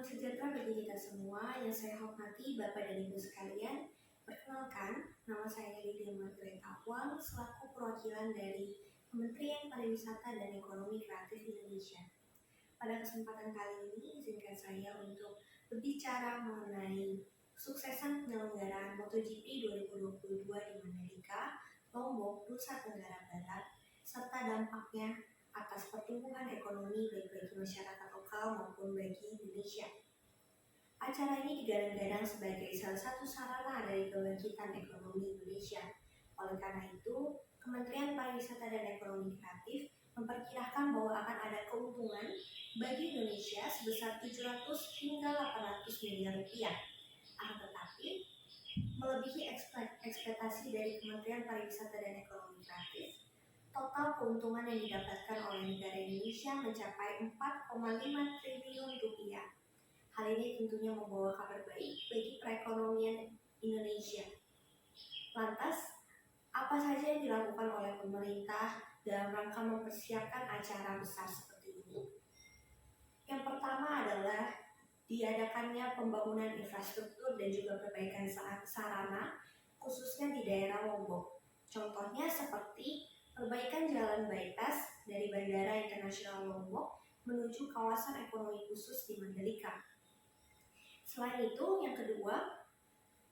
Salam sejahtera bagi kita semua yang saya hormati Bapak dan Ibu sekalian. Perkenalkan, nama saya Lydia Margareta Awang selaku perwakilan dari Kementerian Pariwisata dan Ekonomi Kreatif Indonesia. Pada kesempatan kali ini, izinkan saya untuk berbicara mengenai kesuksesan penyelenggaraan MotoGP 2022 di Mandalika, Lombok, Nusa Tenggara Barat, serta dampaknya atas pertumbuhan ekonomi baik bagi masyarakat lokal maupun bagi Indonesia. Acara ini digadang-gadang sebagai salah satu sarana dari kebangkitan ekonomi Indonesia. Oleh karena itu, Kementerian Pariwisata dan Ekonomi Kreatif memperkirakan bahwa akan ada keuntungan bagi Indonesia sebesar 700 hingga 800 miliar rupiah. Akan tetapi, melebihi ekspektasi dari Kementerian Pariwisata dan Ekonomi Kreatif, total keuntungan yang didapatkan oleh negara Indonesia mencapai 4,5 triliun rupiah. Hal ini tentunya membawa kabar baik bagi perekonomian Indonesia. Lantas, apa saja yang dilakukan oleh pemerintah dalam rangka mempersiapkan acara besar seperti ini? Yang pertama adalah diadakannya pembangunan infrastruktur dan juga perbaikan sarana, khususnya di daerah Lombok. Contohnya seperti perbaikan jalan bypass dari Bandara Internasional Lombok menuju kawasan ekonomi khusus di Mandalika. Selain itu, yang kedua,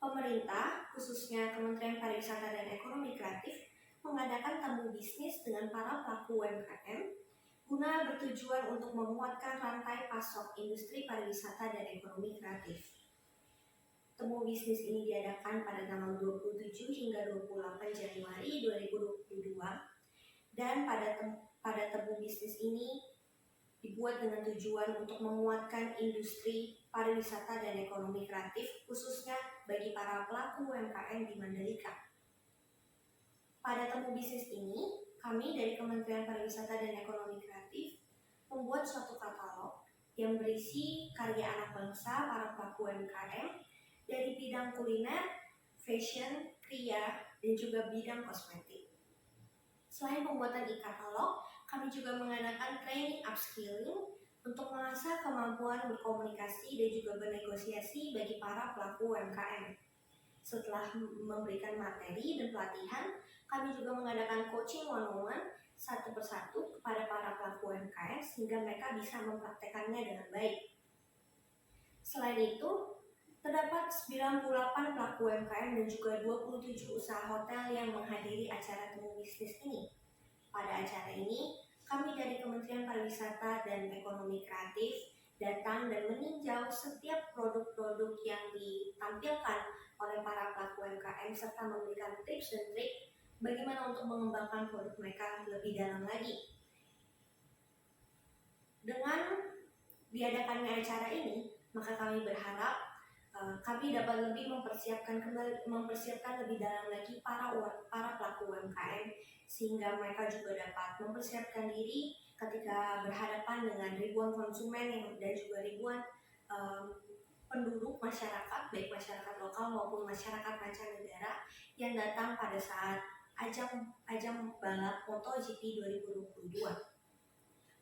pemerintah, khususnya Kementerian Pariwisata dan Ekonomi Kreatif, mengadakan temu bisnis dengan para pelaku UMKM guna bertujuan untuk menguatkan rantai pasok industri pariwisata dan ekonomi kreatif. Temu bisnis ini diadakan pada tanggal 27 hingga 28 Januari 2022 dan pada temu bisnis ini dibuat dengan tujuan untuk menguatkan industri pariwisata dan ekonomi kreatif khususnya bagi para pelaku UMKM di Mandalika. Pada temu bisnis ini, kami dari Kementerian Pariwisata dan Ekonomi Kreatif membuat suatu katalog yang berisi karya anak bangsa para pelaku UMKM dari bidang kuliner, fashion, kria, dan juga bidang kosmetik. Selain pembuatan e-katalog, kami juga mengadakan training upskilling untuk mengasah kemampuan berkomunikasi dan juga bernegosiasi bagi para pelaku UMKM. Setelah memberikan materi dan pelatihan, kami juga mengadakan coaching one-on-one satu persatu kepada para pelaku UMKM sehingga mereka bisa mempraktekannya dengan baik. Selain itu, terdapat 98 pelaku UMKM dan juga 27 usaha hotel yang menghadiri acara temu bisnis ini. Pada acara ini, kami dari Kementerian Pariwisata dan Ekonomi Kreatif datang dan meninjau setiap produk-produk yang ditampilkan oleh para pelaku UMKM serta memberikan tips dan trik bagaimana untuk mengembangkan produk mereka lebih dalam lagi. Dengan diadakannya acara ini, maka kami berharap kami dapat lebih mempersiapkan lebih dalam lagi para pelaku UMKM sehingga mereka juga dapat mempersiapkan diri ketika berhadapan dengan ribuan konsumen dan juga ribuan penduduk masyarakat, baik masyarakat lokal maupun masyarakat mancanegara yang datang pada saat ajang balap MotoGP 2022.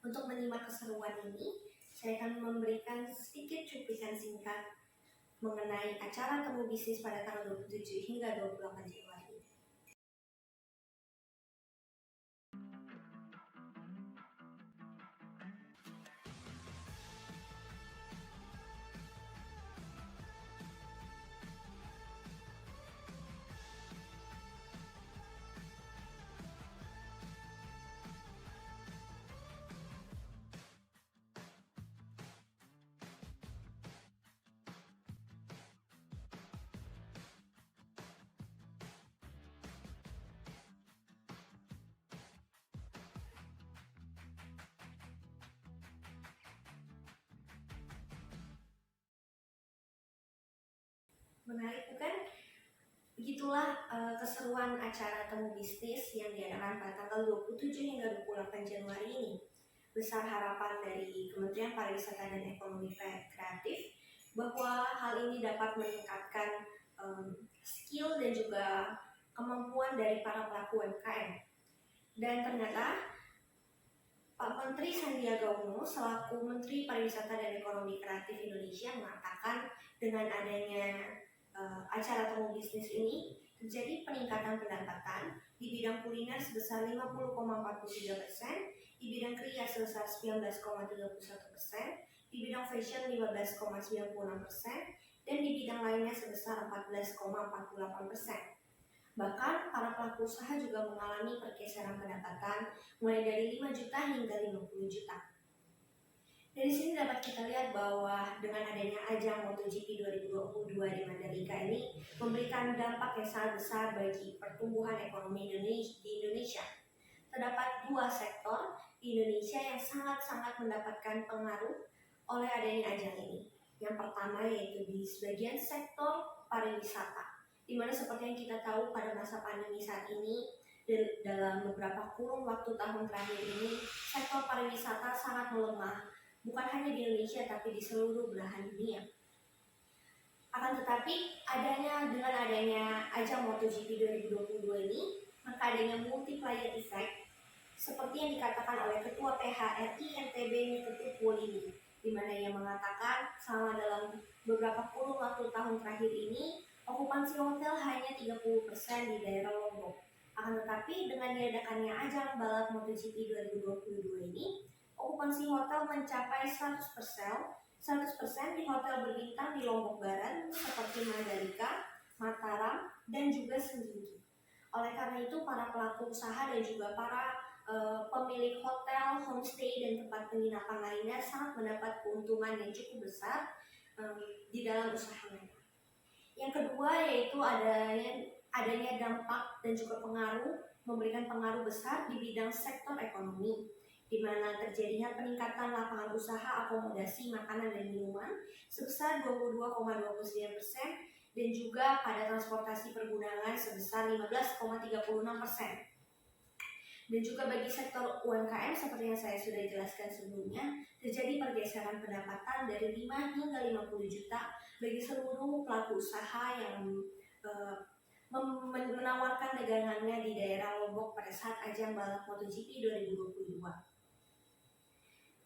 Untuk menyimak keseruan ini, saya akan memberikan sedikit cuplikan singkat mengenai acara temu bisnis pada tanggal 27 hingga 28 Januari. Menarik bukan? Begitulah keseruan acara temu bisnis yang diadakan pada tanggal 27 hingga 28 Januari ini. Besar harapan dari Kementerian Pariwisata dan Ekonomi Kreatif bahwa hal ini dapat meningkatkan skill dan juga kemampuan dari para pelaku UMKM. Dan ternyata Pak Menteri Sandiaga Uno selaku Menteri Pariwisata dan Ekonomi Kreatif Indonesia mengatakan dengan adanya acara Temu Bisnis ini terjadi peningkatan pendapatan di bidang kuliner sebesar 50,43%, di bidang kria sebesar 19,31%, di bidang fashion 15,96%, dan di bidang lainnya sebesar 14,48%. Bahkan para pelaku usaha juga mengalami pergeseran pendapatan mulai dari 5 juta hingga 50 juta. Dari sini dapat kita lihat bahwa dengan adanya ajang MotoGP 2022 di Mandalika ini memberikan dampak yang sangat besar bagi pertumbuhan ekonomi di Indonesia. Terdapat dua sektor di Indonesia yang sangat-sangat mendapatkan pengaruh oleh adanya ajang ini. Yang pertama yaitu di sebagian sektor pariwisata, di mana seperti yang kita tahu pada masa pandemi saat ini, dalam beberapa kurun waktu tahun terakhir ini, sektor pariwisata sangat melemah, bukan hanya di Indonesia tapi di seluruh belahan dunia. Akan tetapi, dengan adanya ajang MotoGP 2022 ini, maka adanya multiplier effect, seperti yang dikatakan oleh Ketua PHRI NTB Ketut Wolini, di mana ia mengatakan selama dalam beberapa kurun waktu tahun terakhir ini, okupansi hotel hanya 30% di daerah Lombok. Akan tetapi dengan diadakannya ajang balap MotoGP 2022 ini, okupansi hotel mencapai 100% di hotel berbintang di Lombok Barat seperti Mandalika, Mataram, dan juga Senggigi. Oleh karena itu, para pelaku usaha dan juga para pemilik hotel, homestay, dan tempat penginapan lainnya sangat mendapat keuntungan yang cukup besar di dalam usaha mereka. Yang kedua yaitu adanya dampak dan juga memberikan pengaruh besar di bidang sektor ekonomi, di mana terjadinya peningkatan lapangan usaha akomodasi makanan dan minuman sebesar 22,29% dan juga pada transportasi pergudangan sebesar 15,36%. Dan juga bagi sektor UMKM seperti yang saya sudah jelaskan sebelumnya, terjadi pergeseran pendapatan dari 5 hingga 50 juta bagi seluruh pelaku usaha yang menawarkan dagangannya di daerah Lombok pada saat ajang balap MotoGP 2022.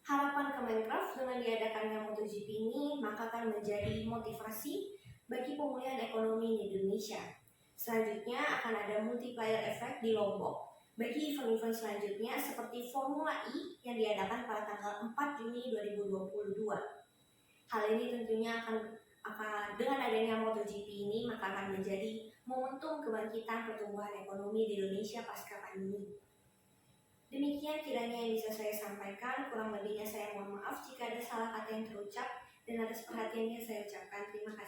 Harapan Kemenkraf dengan diadakannya MotoGP ini maka akan menjadi motivasi bagi pemulihan ekonomi di Indonesia. Selanjutnya akan ada multiplier effect di Lombok bagi event-event selanjutnya seperti Formula E yang diadakan pada tanggal 4 Juni 2022. Hal ini tentunya akan dengan adanya MotoGP ini maka akan menjadi momentum kebangkitan pertumbuhan ekonomi di Indonesia pasca pandemi. Demikian kiranya yang bisa saya sampaikan, kurang lebihnya saya mohon maaf jika ada salah kata yang terucap, dan atas perhatiannya saya ucapkan terima kasih.